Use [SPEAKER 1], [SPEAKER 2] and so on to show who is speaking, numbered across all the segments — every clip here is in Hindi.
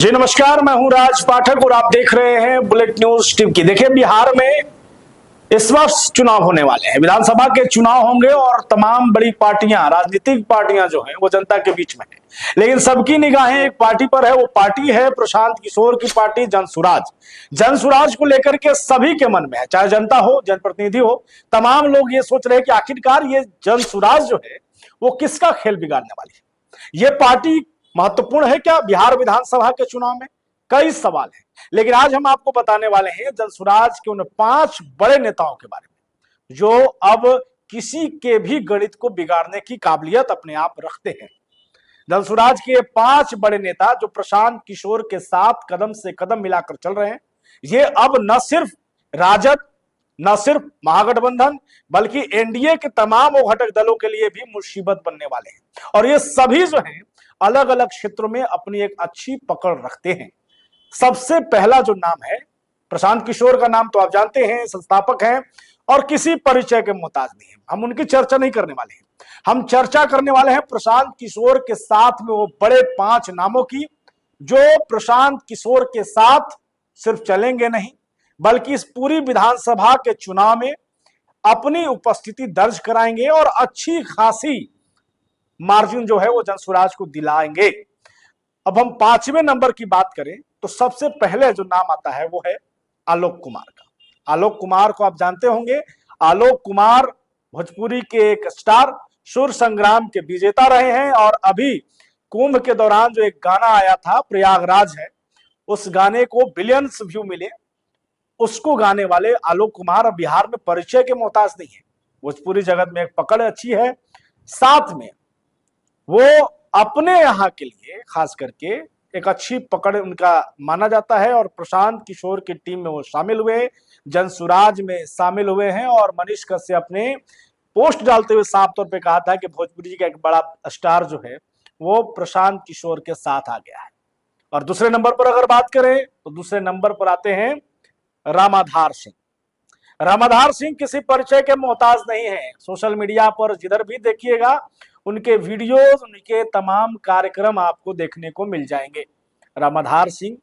[SPEAKER 1] जी नमस्कार, मैं हूं राज पाठक और आप देख रहे हैं बुलेट न्यूज टीवी की। देखिए, बिहार में इस वर्ष चुनाव होने वाले हैं, विधानसभा के चुनाव होंगे और तमाम बड़ी पार्टियां, राजनीतिक पार्टियां जो हैं वो जनता के बीच में हैं। लेकिन सबकी निगाहें एक पार्टी पर है, वो पार्टी है प्रशांत किशोर की पार्टी जनसुराज। जनसुराज को लेकर के सभी के मन में है, चाहे जनता हो, जनप्रतिनिधि हो, तमाम लोग ये सोच रहे हैं कि आखिरकार ये जनसुराज जो है वो किसका खेल बिगाड़ने वाली है। ये पार्टी महत्वपूर्ण है क्या बिहार विधानसभा के चुनाव में? कई सवाल हैं, लेकिन आज हम आपको बताने वाले हैं जनसुराज के उन 5 बड़े नेताओं के बारे में जो अब किसी के भी गणित को बिगाड़ने की काबिलियत अपने आप रखते हैं। जनसुराज के 5 बड़े नेता जो प्रशांत किशोर के साथ कदम से कदम मिलाकर चल रहे हैं, ये अब न सिर्फ राजद, न सिर्फ महागठबंधन, बल्कि एनडीए के तमाम वो घटक दलों के लिए भी मुसीबत बनने वाले हैं। और ये सभी जो हैं अलग अलग क्षेत्रों में अपनी एक अच्छी पकड़ रखते हैं। सबसे पहला जो नाम है प्रशांत किशोर का, नाम तो आप जानते हैं, संस्थापक हैं और किसी परिचय के मोहताज नहीं है। हम उनकी चर्चा नहीं करने वाले हैं, हम चर्चा करने वाले हैं प्रशांत किशोर के साथ में वो बड़े 5 नामों की जो प्रशांत किशोर के साथ सिर्फ चलेंगे नहीं, बल्कि इस पूरी विधानसभा के चुनाव में अपनी उपस्थिति दर्ज कराएंगे और अच्छी खासी मार्जिन जो है वो जनसुराज को दिलाएंगे। अब हम 5वें नंबर की बात करें तो सबसे पहले जो नाम आता है वो है आलोक कुमार का। आलोक कुमार को आप जानते होंगे। आलोक कुमार भोजपुरी के एक स्टार, सुर संग्राम के विजेता रहे हैं और अभी कुंभ के दौरान जो एक गाना आया था प्रयागराज है, उस गाने को बिलियंस व्यू मिले। उसको गाने वाले आलोक कुमार अब बिहार में परिचय के मोहताज नहीं है, भोजपुरी जगत में एक पकड़ अच्छी है। साथ में वो अपने यहाँ के लिए खास करके एक अच्छी पकड़ उनका माना जाता है और प्रशांत किशोर की टीम में वो शामिल हुए, जनसुराज में शामिल हुए हैं। और मनीष कश्यप ने पोस्ट डालते हुए साफ तौर पे कहा था कि भोजपुरी का एक बड़ा स्टार जो है वो प्रशांत किशोर के साथ आ गया है। और दूसरे नंबर पर अगर बात करें तो दूसरे नंबर पर आते हैं रामाधार सिंह। रामाधार सिंह किसी परिचय के मोहताज नहीं है। सोशल मीडिया पर जिधर भी देखिएगा उनके वीडियोस, उनके तमाम कार्यक्रम आपको देखने को मिल जाएंगे। रामाधार सिंह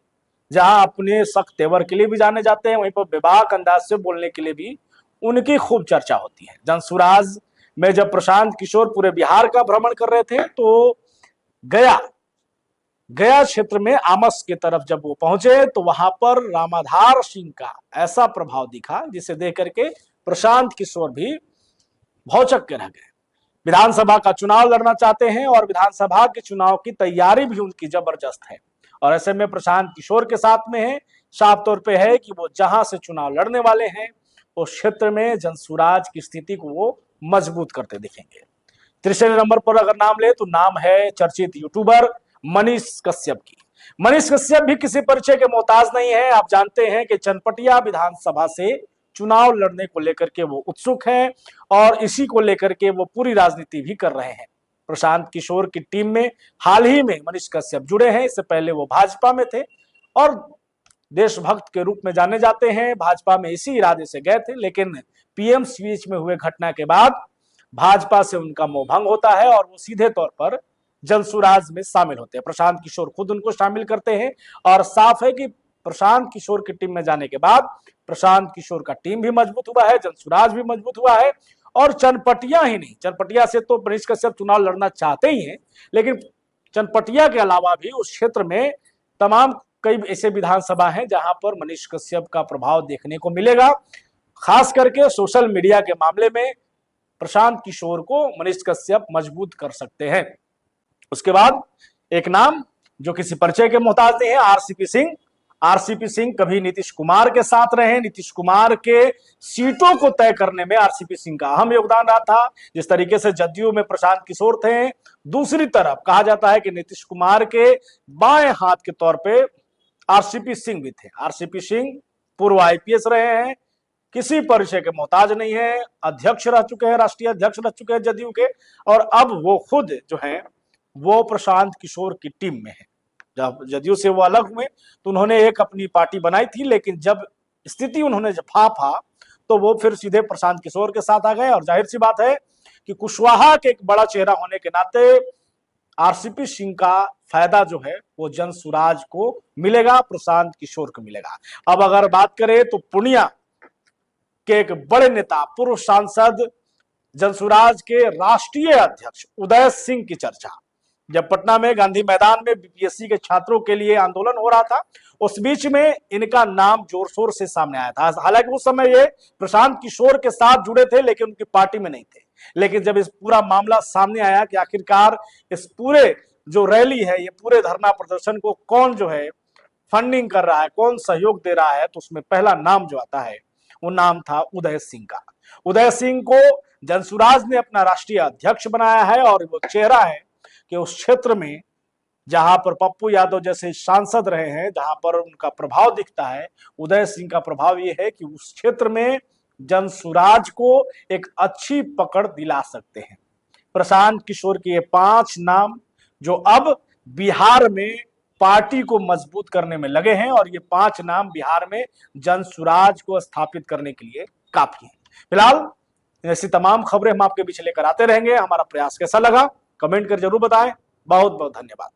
[SPEAKER 1] जहां अपने सख्त तेवर के लिए भी जाने जाते हैं, वहीं पर बेबाक अंदाज से बोलने के लिए भी उनकी खूब चर्चा होती है। जनसुराज में जब प्रशांत किशोर पूरे बिहार का भ्रमण कर रहे थे तो गया क्षेत्र में आमस की तरफ जब वो पहुंचे तो वहां पर रामाधार सिंह का ऐसा प्रभाव दिखा जिसे देख करके प्रशांत किशोर भी भौचक के रह गए। विधानसभा का चुनाव लड़ना चाहते हैं और विधानसभा के चुनाव की तैयारी भी उनकी जबरदस्त है और ऐसे में प्रशांत किशोर के साथ में है। साफ तौर पे है कि वो जहां से चुनाव लड़ने वाले हैं उस क्षेत्र में जनसुराज की स्थिति को वो मजबूत करते दिखेंगे। तीसरे नंबर पर अगर नाम ले तो नाम है चर्चित यूट्यूबर मनीष कश्यप की। मनीष कश्यप भी किसी परिचय के मोहताज नहीं है। आप जानते हैं कि चनपटिया विधानसभा से चुनाव लड़ने को लेकर के वो उत्सुक हैं और इसी को लेकर के वो पूरी राजनीति भी कर रहे हैं। प्रशांत किशोर की टीम में हाल ही में मनीष कश्यप जुड़े हैं, इससे पहले वो भाजपा में थे और देशभक्त के रूप में जाने जाते हैं। भाजपा में इसी इरादे से गए थे, लेकिन पीएम स्पीच में हुए घटना के बाद भाजपा से उनका मोहभंग होता है और वो सीधे तौर पर जनसुराज में शामिल होते हैं। प्रशांत किशोर खुद उनको शामिल करते हैं और साफ है कि प्रशांत किशोर की टीम में जाने के बाद प्रशांत किशोर का टीम भी मजबूत हुआ है, जनसुराज भी मजबूत हुआ है। और चनपटिया ही नहीं, चनपटिया से तो मनीष कश्यप चुनाव लड़ना चाहते ही हैं, लेकिन चनपटिया के अलावा भी उस क्षेत्र में तमाम कई ऐसे विधानसभा हैं जहां पर मनीष कश्यप का प्रभाव देखने को मिलेगा। खास करके सोशल मीडिया के मामले में प्रशांत किशोर को मनीष कश्यप मजबूत कर सकते हैं। उसके बाद एक नाम जो किसी परिचय के मोहताज नहीं है, आरसीपी सिंह। आरसीपी सिंह कभी नीतीश कुमार के साथ रहे। नीतीश कुमार के सीटों को तय करने में आरसीपी सिंह का अहम योगदान रहा था। जिस तरीके से जदयू में प्रशांत किशोर थे, दूसरी तरफ कहा जाता है कि नीतीश कुमार के बाएं हाथ के तौर पे आरसीपी सिंह भी थे। आरसीपी सिंह पूर्व आईपीएस रहे हैं, किसी परिचय के मोहताज नहीं है, अध्यक्ष रह चुके हैं, राष्ट्रीय अध्यक्ष रह चुके हैं जदयू के, और अब वो खुद जो है वो प्रशांत किशोर की टीम में है। जब जदयू से वो अलग हुए तो उन्होंने एक अपनी पार्टी बनाई थी, लेकिन जब स्थिति उन्होंने फाफा तो वो फिर सीधे प्रशांत किशोर के साथ आ गए। और जाहिर सी बात है कि कुशवाहा के एक बड़ा चेहरा होने के नाते आरसीपी सिंह का फायदा जो है वो जनसुराज को मिलेगा, प्रशांत किशोर को मिलेगा। अब अगर बात करें तो पूर्णिया के एक बड़े नेता, पूर्व सांसद, जनसुराज के राष्ट्रीय अध्यक्ष उदय सिंह की चर्चा, जब पटना में गांधी मैदान में बीपीएससी के छात्रों के लिए आंदोलन हो रहा था, उस बीच में इनका नाम जोर शोर से सामने आया था। हालांकि उस समय ये प्रशांत किशोर के साथ जुड़े थे, लेकिन उनकी पार्टी में नहीं थे। लेकिन जब इस पूरा मामला सामने आया कि आखिरकार इस पूरे जो रैली है, ये पूरे धरना प्रदर्शन को कौन जो है फंडिंग कर रहा है, कौन सहयोग दे रहा है, तो उसमें पहला नाम जो आता है वो नाम था उदय सिंह का। उदय सिंह को जनसुराज ने अपना राष्ट्रीय अध्यक्ष बनाया है और वो चेहरा है कि उस क्षेत्र में जहां पर पप्पू यादव जैसे सांसद रहे हैं, जहां पर उनका प्रभाव दिखता है, उदय सिंह का प्रभाव ये है कि उस क्षेत्र में जनसुराज को एक अच्छी पकड़ दिला सकते हैं। प्रशांत किशोर के ये 5 नाम जो अब बिहार में पार्टी को मजबूत करने में लगे हैं, और ये 5 नाम बिहार में जनसुराज को स्थापित करने के लिए काफी है। फिलहाल ऐसी तमाम खबरें हम आपके बीच लेकर आते रहेंगे। हमारा प्रयास कैसा लगा कमेंट कर जरूर बताएं। बहुत बहुत धन्यवाद।